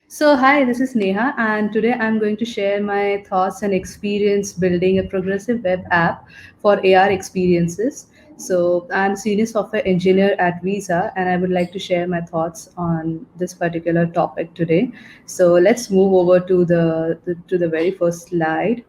Hi, this is Neha, and today I'm going to share my thoughts and experience building a progressive web app for AR experiences. I'm a senior software engineer at Visa, and I would like to share my thoughts on this particular topic today. Let's move over to the very first slide.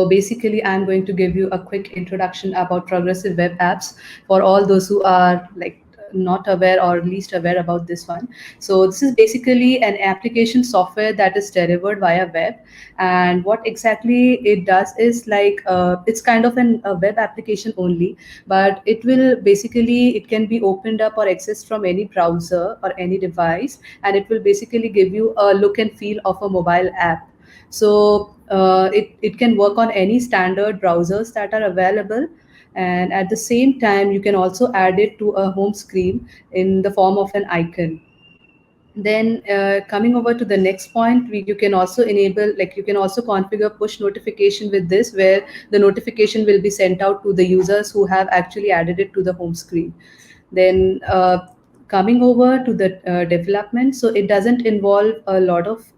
Basically, I'm going to give you a quick introduction about progressive web apps for all those who are like not aware or least aware about this one. So this is basically an application software that is delivered via web, and what exactly it does is it's kind of a web application only, but it can be opened up or accessed from any browser or any device, and it will basically give you a look and feel of a mobile app. It can work on any standard browsers that are available. And at the same time, you can also add it to a home screen in the form of an icon. Then coming over to the next point, you can also you can also configure push notification with this, where the notification will be sent out to the users who have actually added it to the home screen. Then coming over to the development, so it doesn't involve a lot of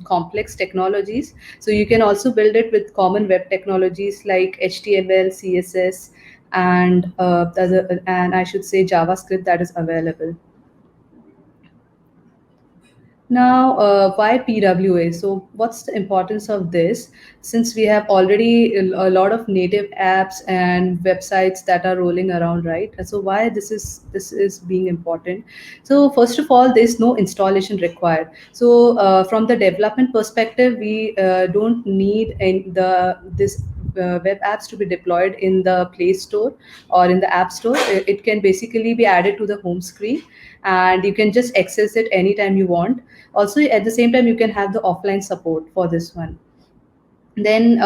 complex technologies. So you can also build it with common web technologies like HTML, CSS, and I should say JavaScript that is available. Now, why PWA? So, what's the importance of this? Since we have already a lot of native apps and websites that are rolling around, right? And so, why this is being important? So, first of all, there's no installation required. From the development perspective, we don't need this web apps to be deployed in the Play Store or in the App Store. It can basically be added to the home screen, and you can just access it anytime you want. Also, at the same time, you can have the offline support for this one. Then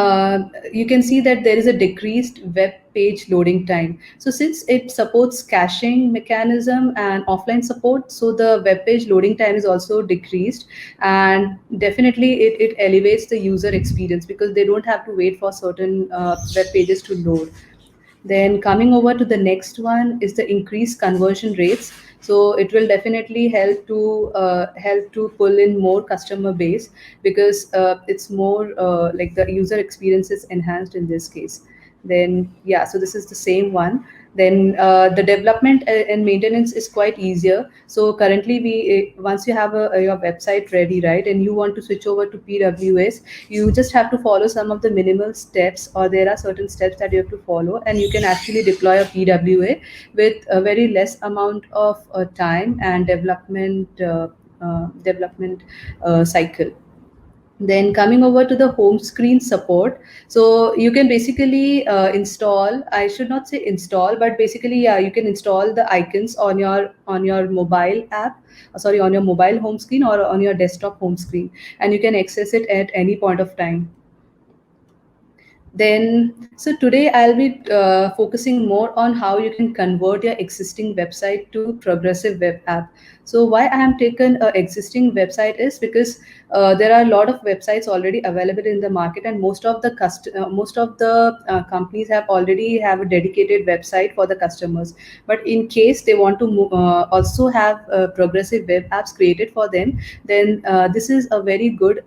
you can see that there is a decreased web page loading time. So since it supports caching mechanism and offline support, so the web page loading time is also decreased, and definitely it elevates the user experience because they don't have to wait for certain web pages to load. Then coming over to the next one is the increased conversion rates. So it will definitely help to pull in more customer base because it's more like the user experience is enhanced in this case. Then yeah, so this is the same one. Then the development and maintenance is quite easier. So currently, once you have your website ready, right, and you want to switch over to PWS, you just have to follow some of the minimal steps, or there are certain steps that you have to follow, and you can actually deploy a PWA with a very less amount of time and development cycle. Then coming over to the home screen support, so you can basically install, I should not say install, but basically, yeah, you can install the icons on your mobile app, sorry, on your mobile home screen or on your desktop home screen, and you can access it at any point of time. So today I'll be focusing more on how you can convert your existing website to progressive web app. So why I am taken a existing website is because there are a lot of websites already available in the market, and most of the companies have a dedicated website for the customers. But in case they want to also have progressive web apps created for them, then this is a very good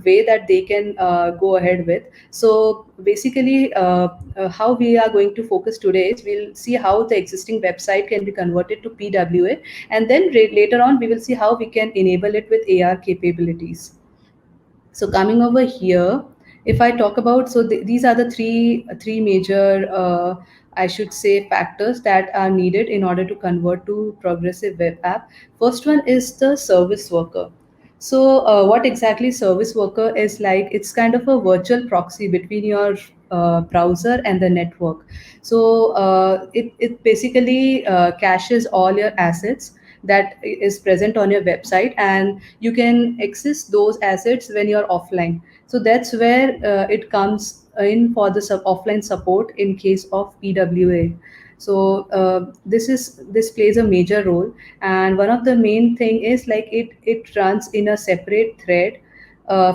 way that they can go ahead with. So basically, how we are going to focus today is we'll see how the existing website can be converted to PWA, and then later on we will see how we can enable it with AR capabilities. So coming over here, if I talk about, these are the three major, I should say, factors that are needed in order to convert to progressive web app. First one is the service worker. So what exactly service worker is like? It's kind of a virtual proxy between your browser and the network. So it basically caches all your assets that is present on your website, and you can access those assets when you're offline. So that's where it comes in for the offline support in case of PWA. So this plays a major role, and one of the main thing is like it runs in a separate thread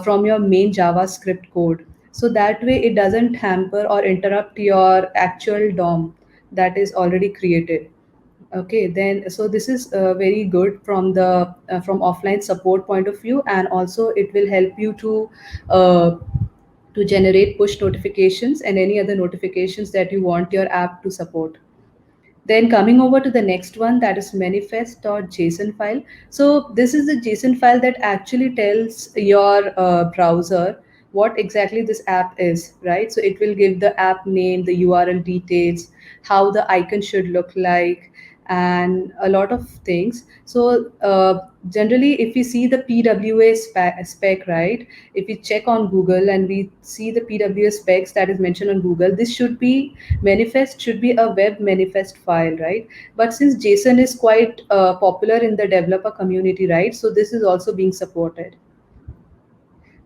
from your main JavaScript code. So that way it doesn't hamper or interrupt your actual DOM that is already created. Okay, then so this is very good from the from offline support point of view, and also it will help you uh, to generate push notifications and any other notifications that you want your app to support. Then coming over to the next one, that is manifest.json file. So this is the JSON file that actually tells your browser what exactly this app is, right? So it will give the app name, the URL details, how the icon should look like, and a lot of things. So generally, if we see the PWA spec, right? If we check on Google and we see the PWA specs that is mentioned on Google, this should be manifest should be a web manifest file, right? But since JSON is quite popular in the developer community, right? So this is also being supported.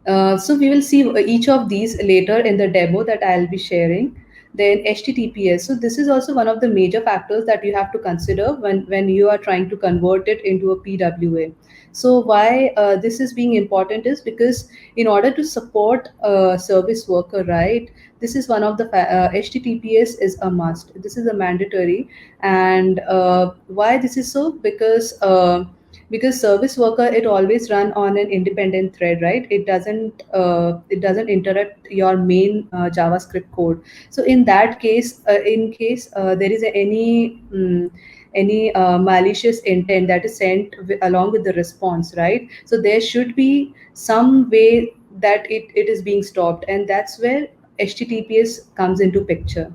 So we will see each of these later in the demo that I'll be sharing. Then HTTPS. So this is also one of the major factors that you have to consider when you are trying to convert it into a PWA. So why this is being important is because in order to support a service worker, right? This is one of the HTTPS is a must. This is a mandatory, and why this is so? Because service worker, it always run on an independent thread, right? It doesn't interrupt your main JavaScript code. So in that case, in case there is any malicious intent that is sent along with the response, right? So there should be some way that it is being stopped, and that's where HTTPS comes into picture.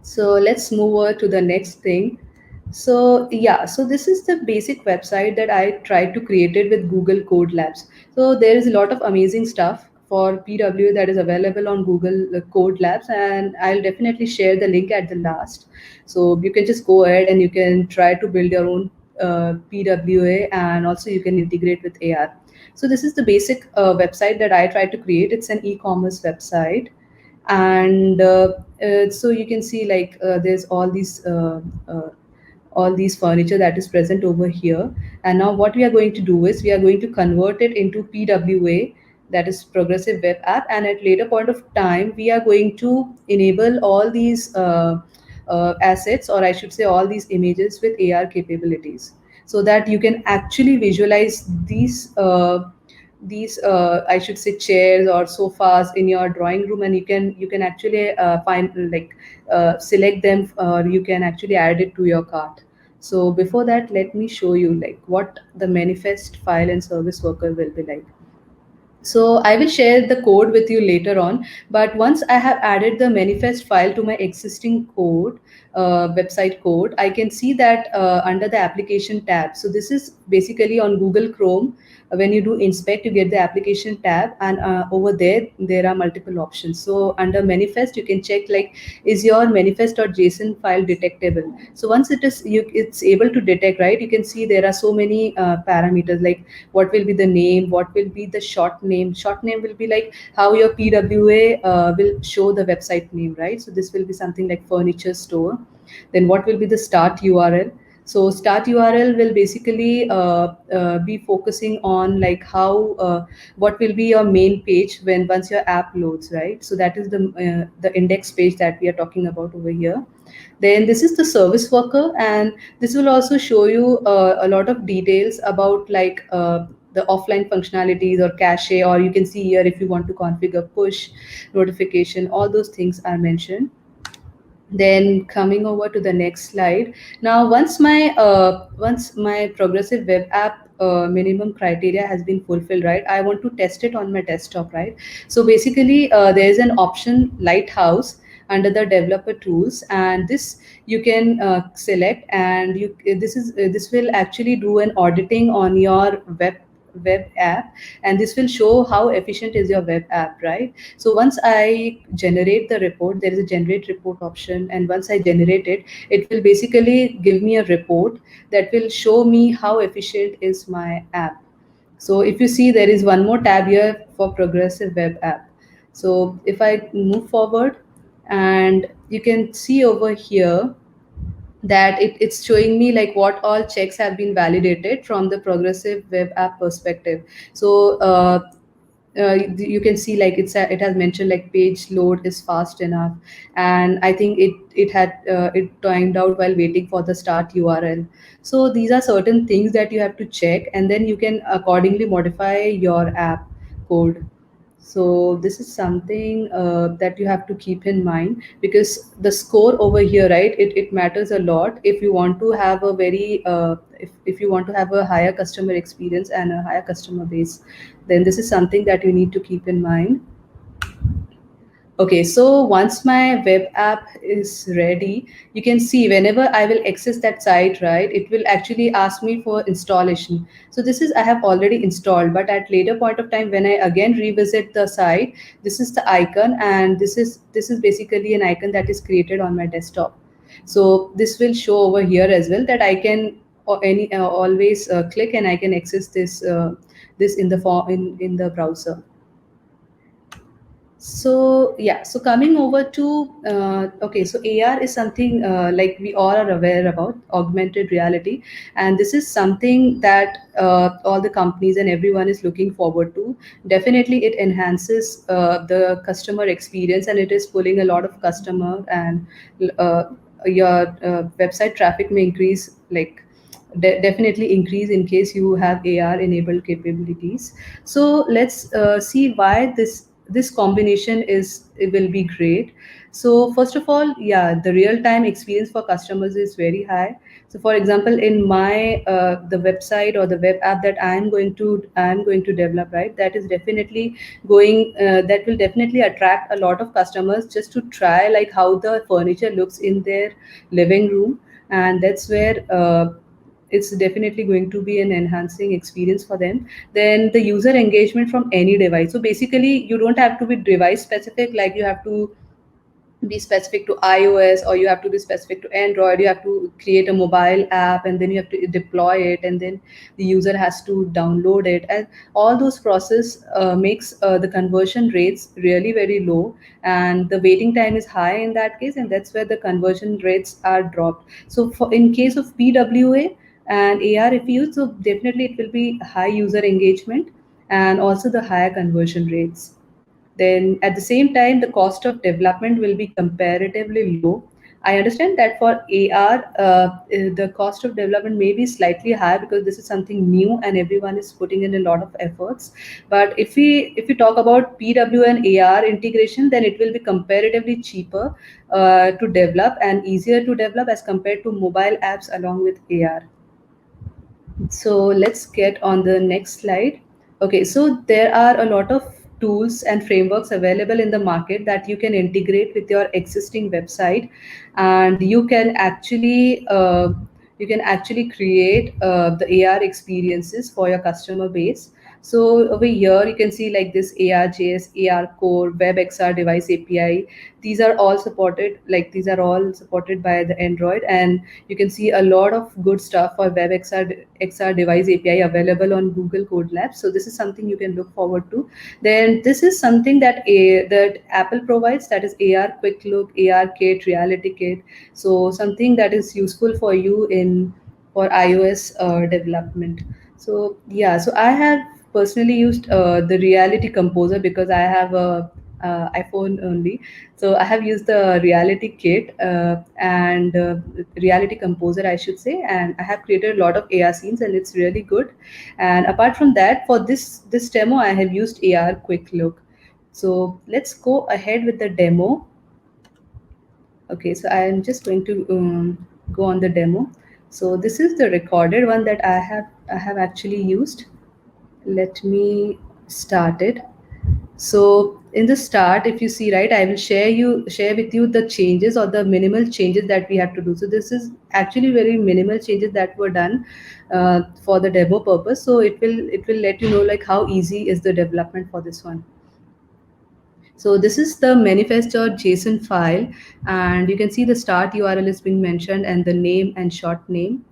So let's move over to the next thing. So yeah, so this is the basic website that I tried to create it with Google Code Labs. So there is a lot of amazing stuff for PW that is available on Google Code Labs, and I'll definitely share the link at the last. So you can just go ahead and you can try to build your own PWA, and also you can integrate with AR. So this is the basic website that I tried to create. It's an e-commerce website, and so you can see like there's all these furniture that is present over here. And now what we are going to do is we are going to convert it into PWA, that is progressive web app, and at later point of time we are going to enable all these assets, or I should say all these images with AR capabilities, so that you can actually visualize these I should say chairs or sofas in your drawing room, and you can actually find like select them, or you can actually add it to your cart. So before that, let me show you like what the manifest file and service worker will be like. So I will share the code with you later on. But once I have added the manifest file to my existing code, website code, I can see that under the application tab. So this is basically on Google Chrome. When you do inspect, you get the application tab, and over there are multiple options. So under manifest, you can check like, is your manifest.json file detectable? So once it's able to detect, right? You can see there are so many parameters, like what will be the name, what will be the short name will be like how your PWA will show the website name, right? So this will be something like furniture store. Then what will be the start URL? So start URL will basically be focusing on like how what will be your main page when once your app loads, right? So that is the index page that we are talking about over here. Then this is the service worker, and this will also show you a lot of details about like the offline functionalities or cache, or you can see here if you want to configure push notification, all those things are mentioned. Then coming over to the next slide. Now once my progressive web app minimum criteria has been fulfilled, right, I want to test it on my desktop, right? So basically there is an option lighthouse under the developer tools, and this you can select, and this will actually do an auditing on your web app, and this will show how efficient is your web app, right? So once I generate the report, there is a generate report option, and once I generate it, it will basically give me a report that will show me how efficient is my app. So if you see, there is one more tab here for progressive web app. So if I move forward, and you can see over here that it's showing me like what all checks have been validated from the progressive web app perspective. So you can see like it has mentioned like page load is fast enough, and I think it timed out while waiting for the start URL. So these are certain things that you have to check, and then you can accordingly modify your app code. So this is something that you have to keep in mind, because the score over here, right, it matters a lot if you want to have a very if you want to have a higher customer experience and a higher customer base, then this is something that you need to keep in mind. Okay, so once my web app is ready, you can see whenever I will access that site, right, it will actually ask me for installation. So this is I have already installed, but at later point of time when I again revisit the site, this is the icon, and this is basically an icon that is created on my desktop. So this will show over here as well that I can always click and I can access this in the form in the browser. So yeah, so coming over to okay, so AR is something like we all are aware about, augmented reality, and this is something that all the companies and everyone is looking forward to. Definitely, it enhances the customer experience, and it is pulling a lot of customer, and uh, your website traffic may increase like definitely increase in case you have AR enabled capabilities. So let's see why this combination is it will be great. So first of all, yeah, the real time experience for customers is very high. So for example, in my the website or the web app that I'm going to develop, right, that is definitely that will definitely attract a lot of customers just to try like how the furniture looks in their living room, and that's where it's definitely going to be an enhancing experience for them. Then the user engagement from any device, so basically you don't have to be device specific, like you have to be specific to iOS or you have to be specific to Android. You have to create a mobile app and then you have to deploy it, and then the user has to download it, and all those process makes the conversion rates really very low, and the waiting time is high in that case, and that's where the conversion rates are dropped. So for in case of PWA and AR, if you use, so definitely it will be high user engagement and also the higher conversion rates. Then at the same time, the cost of development will be comparatively low. I understand that for AR, the cost of development may be slightly high because this is something new and everyone is putting in a lot of efforts. But if we talk about PW and AR integration, then it will be comparatively cheaper to develop and easier to develop as compared to mobile apps along with AR. So let's get on the next slide. Okay, so there are a lot of tools and frameworks available in the market that you can integrate with your existing website, and you can actually create the AR experiences for your customer base. So over here you can see like this ARJS, AR Core, WebXR Device API. These are all supported by the Android, and you can see a lot of good stuff for WebXR Device API available on Google Code Labs. So this is something you can look forward to. Then this is something that Apple provides, that is AR Quick Look, AR Kit, Reality Kit. So something that is useful for you in for iOS development. So yeah, so I have personally used the Reality Composer because I have a iPhone only. So I have used the Reality Kit and Reality Composer, I should say, and I have created a lot of AR scenes, and it's really good. And apart from that, for this demo, I have used AR Quick Look. So let's go ahead with the demo. Okay, so I am just going to go on the demo. So this is the recorded one that I have actually used. Let me start it. So in the start, if you see, right, I will share with you the changes or the minimal changes that we have to do. So this is actually very minimal changes that were done for the demo purpose. So it will let you know like how easy is the development for this one. So this is the manifest.json file, and you can see the start URL is being mentioned and the name and short name.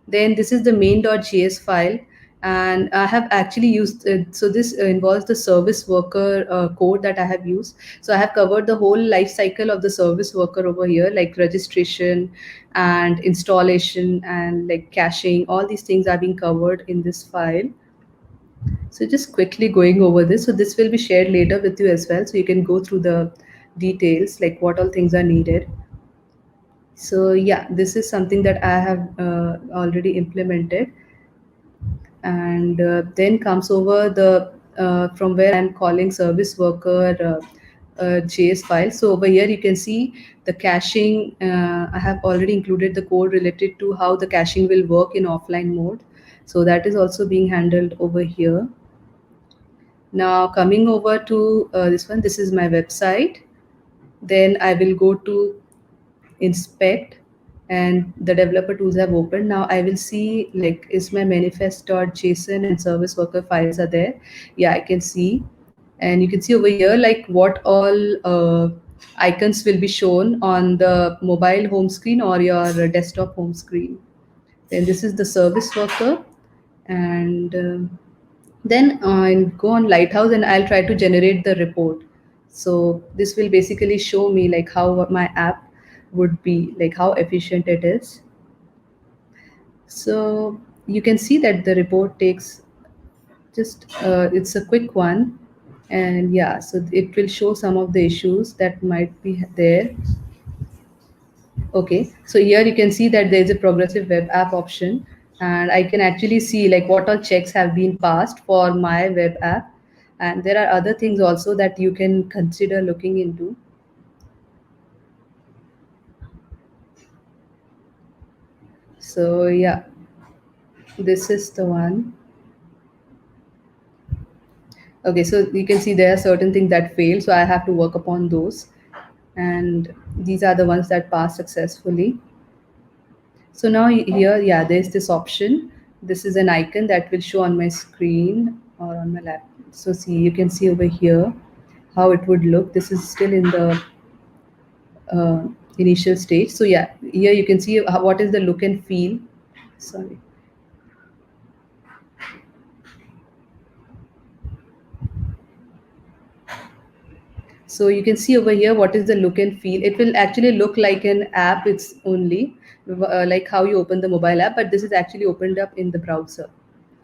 Then this is the main.js file, and I have actually used so this involves the service worker code that I have used. So I have covered the whole life cycle of the service worker over here, like registration and installation and like caching. All these things are being covered in this file. So just quickly going over this. So this will be shared later with you as well. So you can go through the details, like what all things are needed. So yeah, this is something that I have already implemented. And then comes over the from where I'm calling service worker JS file. So over here you can see the caching. I have already included the code related to how the caching will work in offline mode. So that is also being handled over here. Now coming over to this one, this is my website. Then I will go to inspect, and the developer tools have opened. Now I will see, like, is my manifest.json and service worker files are there. Yeah, I can see. And you can see over here like what all icons will be shown on the mobile home screen or your desktop home screen. Then this is the service worker. And then I'll go on Lighthouse and I'll try to generate the report. So this will basically show me like how my app would be, like how efficient it is. So you can see that the report takes just it's a quick one. And yeah, so it will show some of the issues that might be there. Okay, so here you can see that there is a progressive web app option, and I can actually see like what all checks have been passed for my web app. And there are other things also that you can consider looking into. So yeah, this is the one. Okay, so you can see there are certain things that fail, so I have to work upon those. And these are the ones that pass successfully. So now here, yeah, there's this option. This is an icon that will show on my screen or on my laptop. So see, you can see over here how it would look. This is still in the uh, initial stage. So yeah, here you can see what is the look and feel. Sorry. So you can see over here what is the look and feel. It will actually look like an app. It's only like how you open the mobile app, but this is actually opened up in the browser.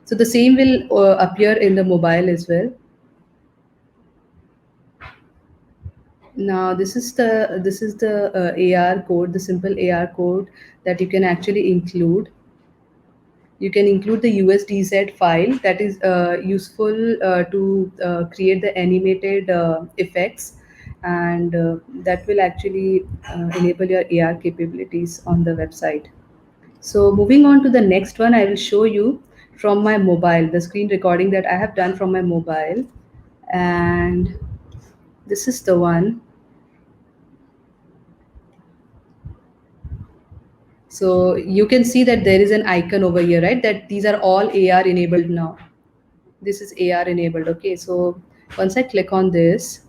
So the same will appear in the mobile as well. Now this is the AR code, the simple AR code that you can actually include. You can include the USDZ file that is useful to create the animated effects, and that will actually enable your AR capabilities on the website. So moving on to the next one, I will show you from my mobile, the screen recording that I have done from my mobile. And this is the one. So you can see that there is an icon over here, right? That these are all AR enabled now. This is AR enabled. Okay, so once I click on this,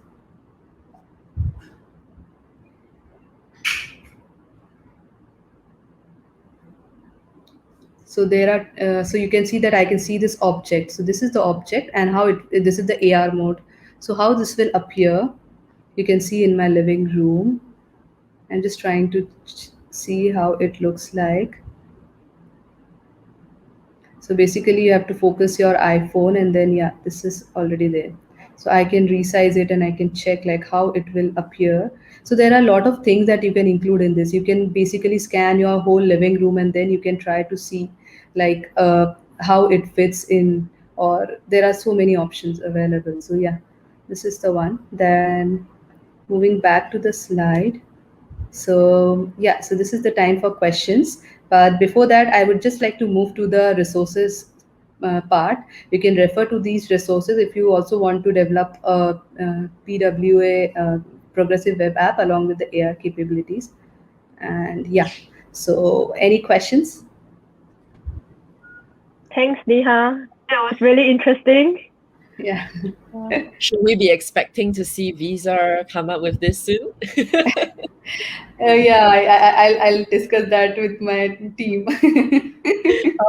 so there are so you can see that I can see this object. So this is the object, and how it, this is the AR mode. So how this will appear, you can see in my living room. I'm just trying to see how it looks like. So basically you have to focus your iPhone, and then yeah, this is already there. So I can resize it and I can check like how it will appear. So there are a lot of things that you can include in this. You can basically scan your whole living room, and then you can try to see like how it fits in, or there are so many options available. So yeah, this is the one. Then moving back to the slide. So yeah, so this is the time for questions. But before that, I would just like to move to the resources part. You can refer to these resources if you also want to develop a PWA progressive web app along with the AR capabilities. And yeah, so any questions? Thanks, Neha. That was really interesting. Yeah. Should we be expecting to see Visa come up with this soon? Yeah, I'll discuss that with my team.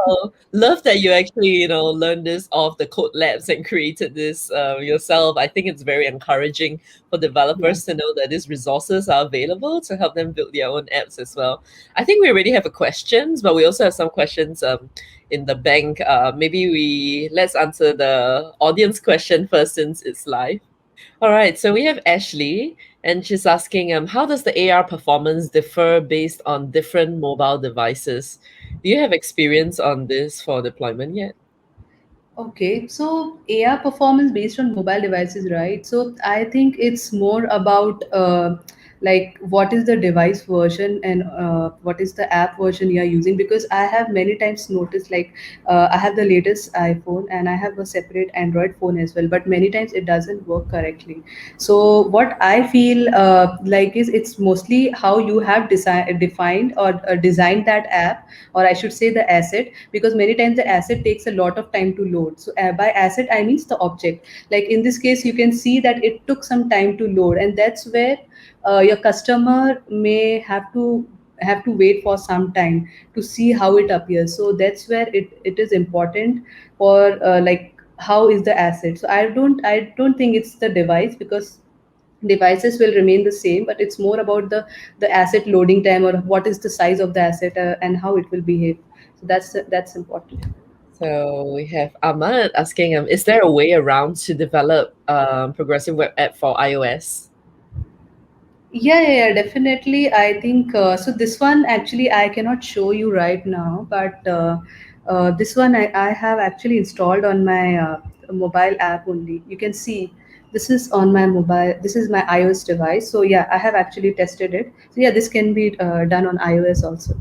Wow, love that you actually, learned this off the code labs and created this yourself. I think it's very encouraging for Yeah. developers to know that these resources are available to help them build their own apps as well. I think we already have a questions, but we also have some questions in the bank. Maybe let's answer the audience question first since it's live. All right, so we have Ashley, and she's asking, how does the AR performance differ based on different mobile devices? Do you have experience on this for deployment yet? Okay, so AR performance based on mobile devices, right? So I think it's more about like what is the device version and what is the app version you are using. Because I have many times noticed like I have the latest iPhone and I have a separate Android phone as well, but many times it doesn't work correctly. So what I feel like is it's mostly how you have defined or designed that app, or I should say the asset, because many times the asset takes a lot of time to load. So by asset I means the object. Like in this case, you can see that it took some time to load, and that's where your customer may have to wait for some time to see how it appears. So that's where it is important for like how is the asset. So I don't think it's the device, because devices will remain the same, but it's more about the asset loading time, or what is the size of the asset, and how it will behave. So that's important. So we have Ahmad asking, is there a way around to develop progressive web app for iOS? Yeah, definitely. I think so. This one actually I cannot show you right now, but this one I have actually installed on my mobile app only. You can see this is on my mobile. This is my iOS device. So yeah, I have actually tested it. So yeah, this can be done on iOS also.